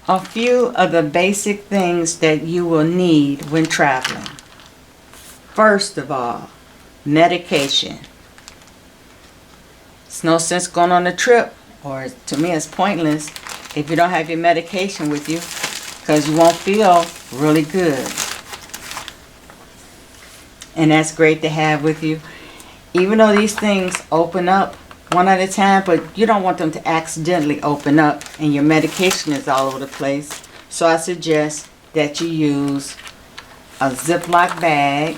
A few of the basic things that you will need when traveling. First of all, medication. It's no sense going on a trip, or to me it's pointless, if you don't have your medication with you, because you won't feel really good. And that's great to have with you. Even though these things open up one at a time, but you don't want them to accidentally open up and your medication is all over the place. So I suggest that you use a Ziploc bag,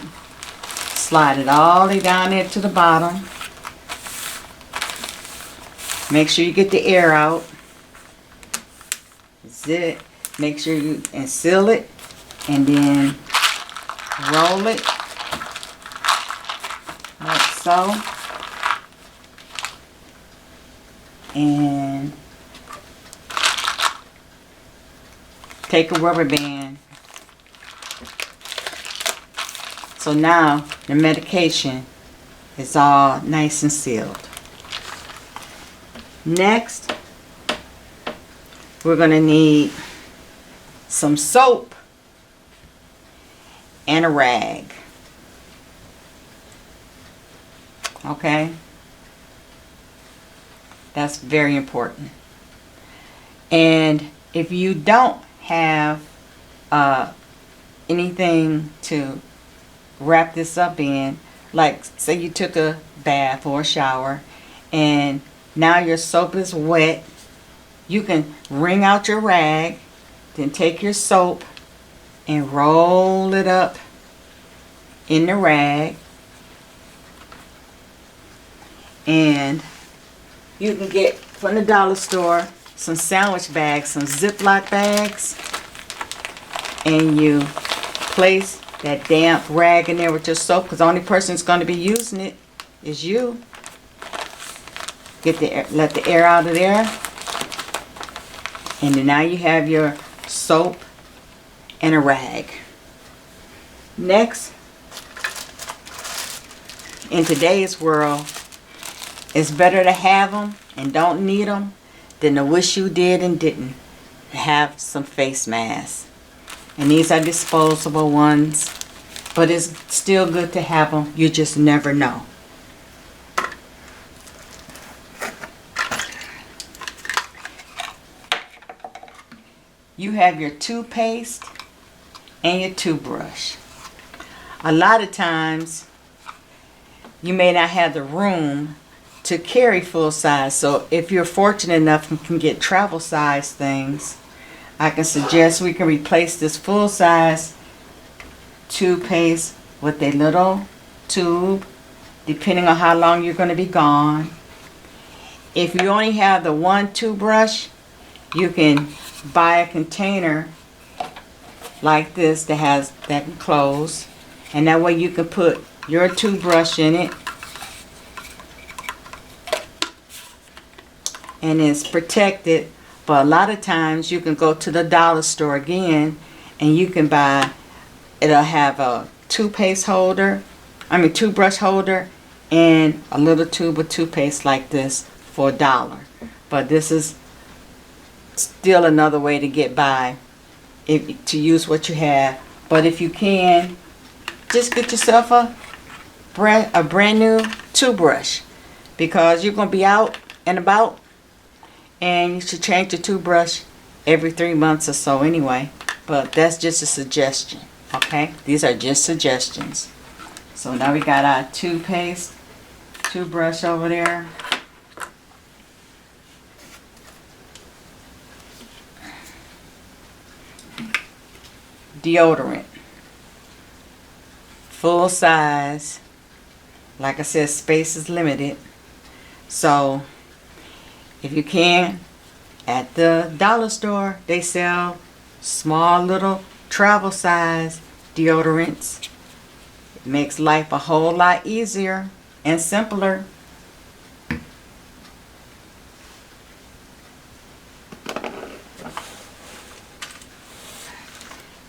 slide it all the way down there to the bottom. Make sure you get the air out. Zip. Make sure you and seal it, and then roll it like so. And take a rubber band. So now the medication is all nice and sealed. Next, we're going to need some soap and a rag. Okay? That's very important. And if you don't have anything to wrap this up in, like say you took a bath or a shower and now your soap is wet, you can wring out your rag, then take your soap and roll it up in the rag, and you can get from the dollar store some sandwich bags, some Ziploc bags, and you place that damp rag in there with your soap, because the only person that's going to be using it is you. Get the air, let the air out of there, and then now you have your soap and a rag. Next, in today's world, it's better to have them and don't need them than to wish you did and didn't. Have some face masks. And these are disposable ones, but it's still good to have them. You just never know. You have your toothpaste and your toothbrush. A lot of times you may not have the room to carry full size, so if you're fortunate enough and can get travel size things, I can suggest we can replace this full size toothpaste with a little tube, depending on how long you're going to be gone. If you only have the one toothbrush, you can buy a container like this that has that can close, and that way you can put your toothbrush in it, and it's protected. But a lot of times you can go to the dollar store again and you can buy, it'll have a toothpaste holder, toothbrush holder, and a little tube of toothpaste like this for $1. But this is still another way to get by, to use what you have. But if you can, just get yourself a brand new toothbrush, because you're going to be out and about, and you should change your toothbrush every 3 months or so anyway. But that's just a suggestion, okay? These are just suggestions. So now we got our toothpaste, toothbrush over there. Deodorant. Full size. Like I said, space is limited. So if you can, at the dollar store, they sell small little travel size deodorants. It makes life a whole lot easier and simpler.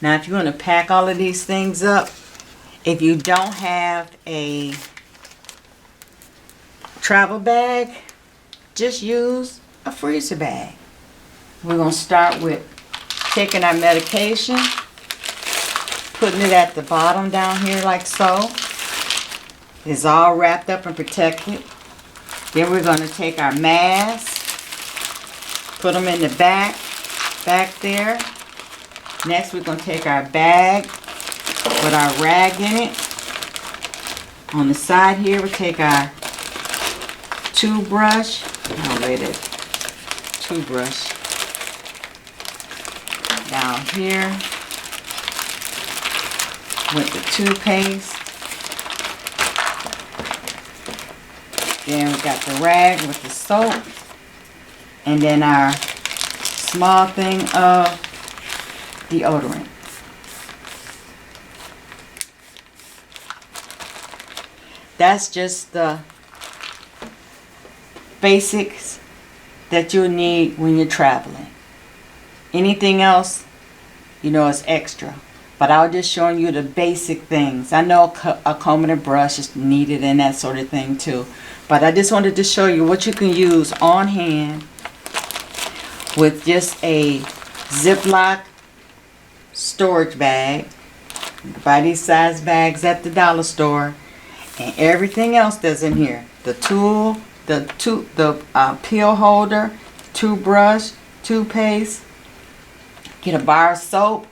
Now if you want to pack all of these things up, if you don't have a travel bag, just use a freezer bag. We're going to start with taking our medication, putting it at the bottom down here like so. It's all wrapped up and protected. Then we're going to take our masks, put them in the back there. Next we're going to take our bag with our rag in it. On the side here we take our toothbrush. Toothbrush. Down here with the toothpaste. Then we got the rag with the soap. And then our small thing of deodorant. That's just the basics that you'll need when you're traveling. Anything else, you know, is extra. But I was just showing you the basic things. I know a comb and a brush is needed and that sort of thing too. But I just wanted to show you what you can use on hand with just a Ziploc storage bag. You can buy these size bags at the dollar store. And everything else that's in here. The tool, the peel holder, toothbrush, toothpaste. Get a bar of soap.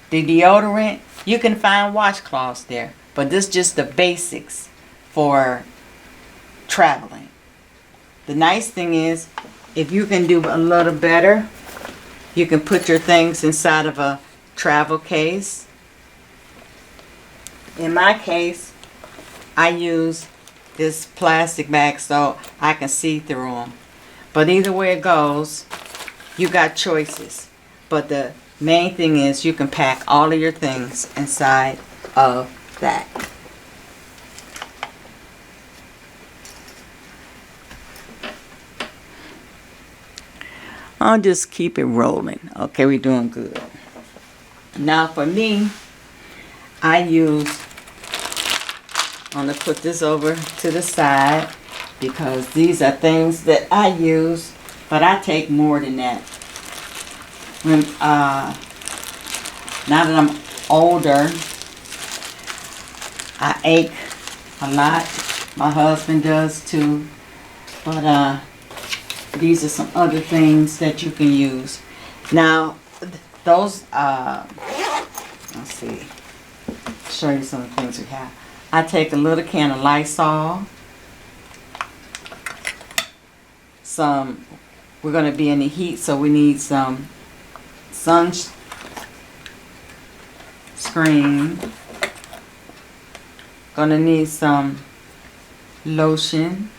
The deodorant. You can find washcloths there. But this is just the basics for traveling. The nice thing is, if you can do a little better, you can put your things inside of a travel case. In my case, I use this plastic bag so I can see through them. But either way it goes, you got choices. But the main thing is you can pack all of your things inside of that. I'll just keep it rolling. Okay, we're doing good. Now for me, I'm going to put this over to the side because these are things that I use, but I take more than that. When now that I'm older, I ache a lot. My husband does too. But these are some other things that you can use. Now, those, let's see, show you some of the things we have. I take a little can of Lysol. We're going to be in the heat, so we need some sunscreen. Gonna need some lotion.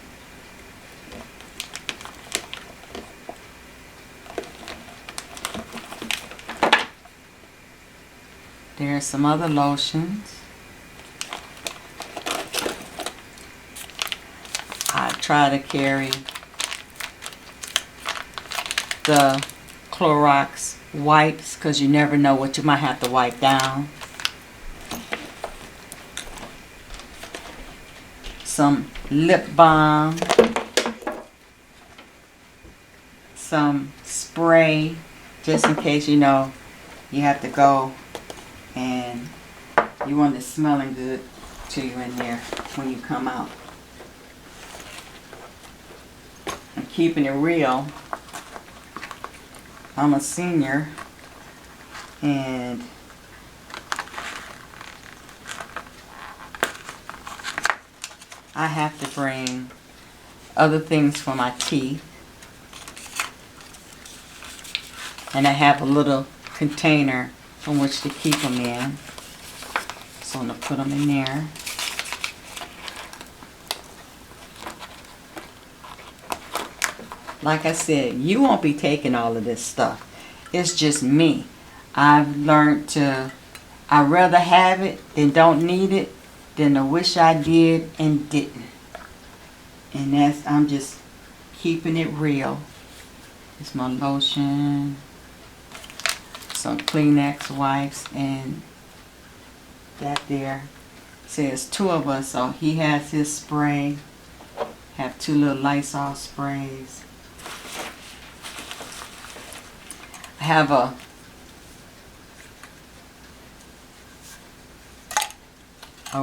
There's some other lotions. I try to carry the Clorox wipes because you never know what you might have to wipe down. Some lip balm. Some spray just in case you know you have to go and you want it smelling good to you in there when you come out. I'm keeping it real. I'm a senior and I have to bring other things for my teeth. And I have a little container from which to keep them in. So I'm going to put them in there. Like I said, you won't be taking all of this stuff. It's just me. I've learned to, I'd rather have it than don't need it than to wish I did and didn't. And that's, I'm just keeping it real. It's my lotion, some Kleenex wipes, and that there says 2 of us, so he has his spray. Have 2 little Lysol sprays. I have a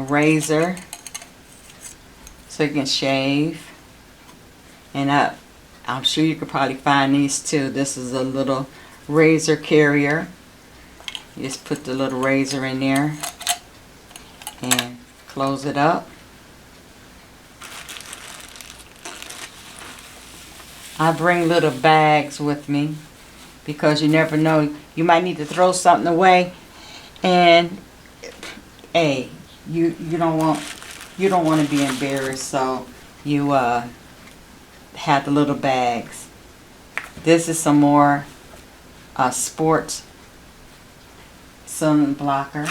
razor so you can shave. And I'm sure you could probably find these too. This is a little razor carrier. You just put the little razor in there and close it up. I bring little bags with me because you never know. You might need to throw something away, and hey, you don't want to be embarrassed, so you have the little bags. This is some more sports sun blocker.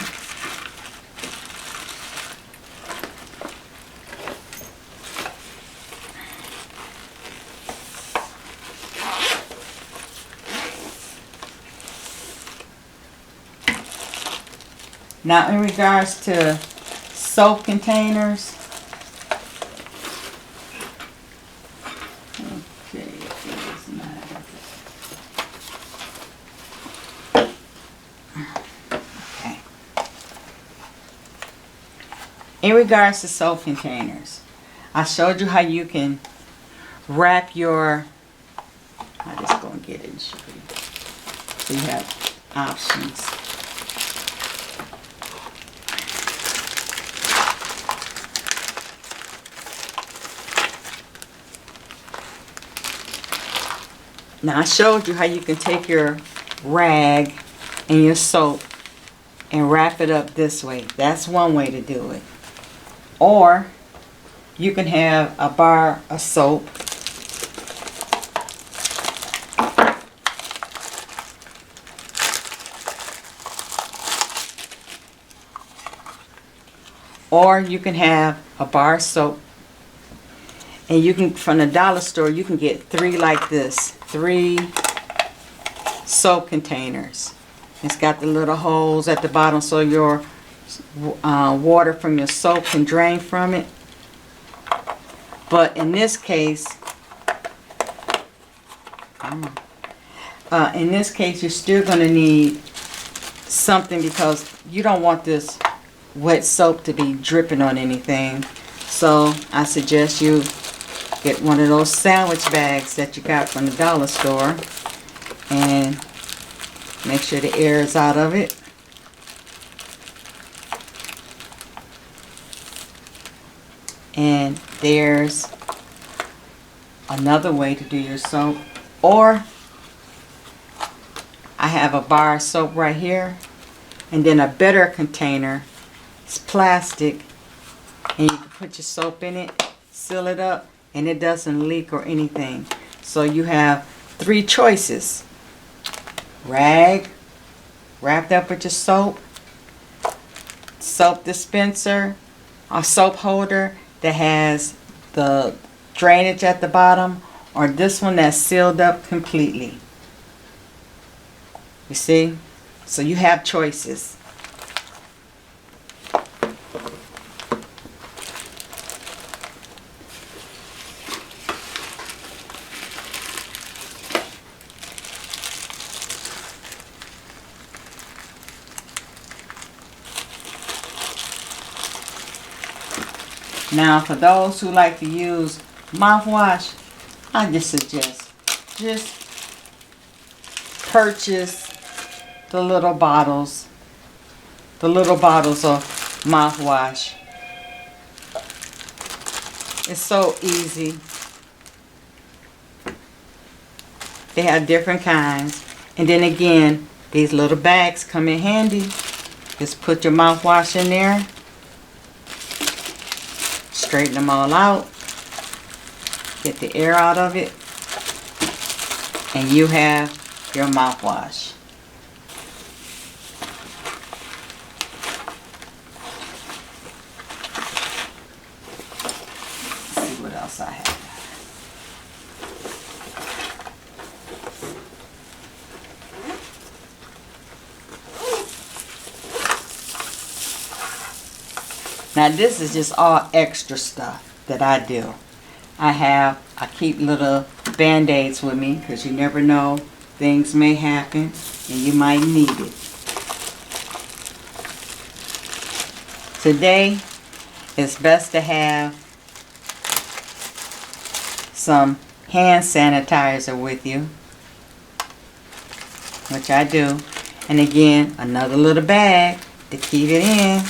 Now in regards to soap containers, okay, okay. In regards to soap containers, I showed you how you can wrap your, I'm just going to get it and show you. So you have options. Now I showed you how you can take your rag and your soap and wrap it up this way. That's one way to do it. Or you can have a bar of soap or you can have a bar of soap, and you can, from the dollar store, you can get 3 like this. 3 soap containers. It's got the little holes at the bottom so your water from your soap can drain from it. But in this case, you're still going to need something because you don't want this wet soap to be dripping on anything. So I suggest you get one of those sandwich bags that you got from the dollar store and make sure the air is out of it. And there's another way to do your soap. Or I have a bar of soap right here, and then a better container. It's plastic, and you can put your soap in it, seal it up, and it doesn't leak or anything. So you have 3 choices. Rag, wrapped up with your soap, soap dispenser, or soap holder that has the drainage at the bottom, or this one that's sealed up completely. You see? So you have choices. Now, for those who like to use mouthwash, I just suggest just purchase the little bottles of mouthwash. It's so easy. They have different kinds. And then again, these little bags come in handy. Just put your mouthwash in there. Straighten them all out. Get the air out of it. And you have your mouthwash. Let's see what else I have. Now this is just all extra stuff that I do. I keep little band-aids with me because you never know things may happen and you might need it. Today, it's best to have some hand sanitizer with you, which I do. And again, another little bag to keep it in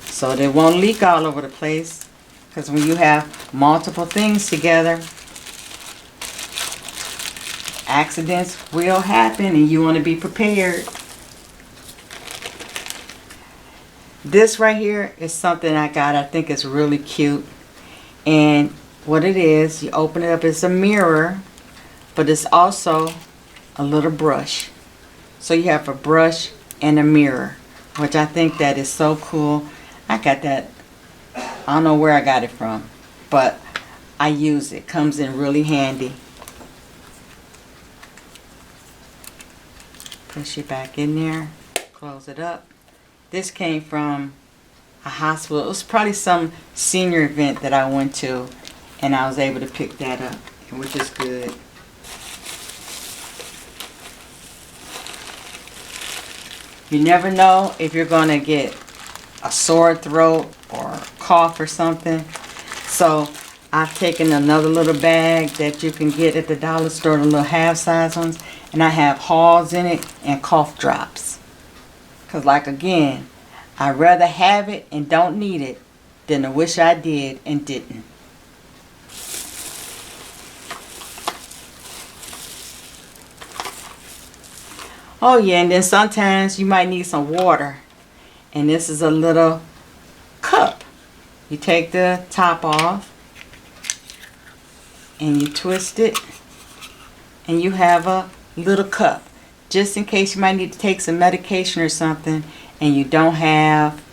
so that it won't leak all over the place. Because when you have multiple things together, accidents will happen and you want to be prepared. This right here is something I got. I think it's really cute. And what it is, you open it up, it's a mirror, but it's also a little brush. So you have a brush and a mirror, which I think that is so cool. I got that, I don't know where I got it from, but I use it. Comes in really handy. Push it back in there, close it up. This came from a hospital. It was probably some senior event that I went to, and I was able to pick that up, which is good. You never know if you're going to get a sore throat or a cough or something. So I've taken another little bag that you can get at the dollar store, the little half-size ones, and I have Halls in it and cough drops. Because like again, I'd rather have it and don't need it than to wish I did and didn't. Oh yeah, and then sometimes you might need some water. And this is a little cup. You take the top off and you twist it and you have a little cup. Just in case you might need to take some medication or something and you don't have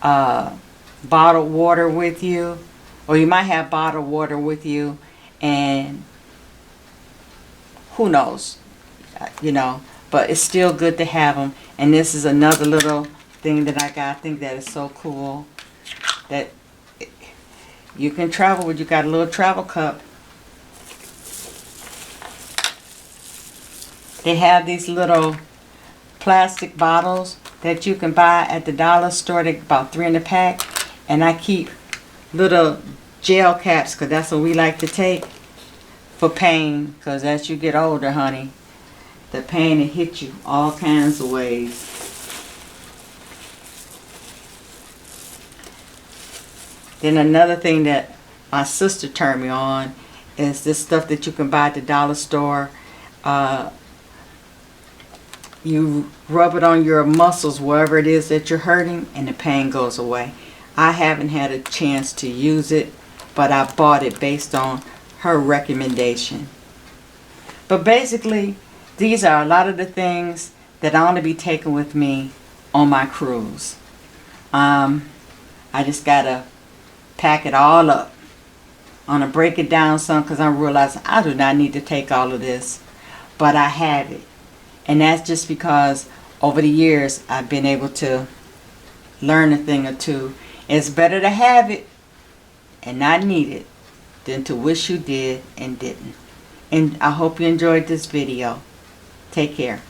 bottled water with you, or you might have bottled water with you and who knows, you know, but it's still good to have them. And this is another little thing that I got. I think that is so cool that you can travel with. You got a little travel cup. They have these little plastic bottles that you can buy at the dollar store. They're about 3 in a pack. And I keep little gel caps because that's what we like to take for pain. Because as you get older, honey, the pain will hit you all kinds of ways. Then another thing that my sister turned me on is this stuff that you can buy at the dollar store. You rub it on your muscles, wherever it is that you're hurting, and the pain goes away. I haven't had a chance to use it, but I bought it based on her recommendation. But basically, these are a lot of the things that I want to be taking with me on my cruise. I just got to pack it all up. I'm going to break it down some because I'm realizing I do not need to take all of this, but I have it. And that's just because over the years I've been able to learn a thing or two. It's better to have it and not need it than to wish you did and didn't. And I hope you enjoyed this video. Take care.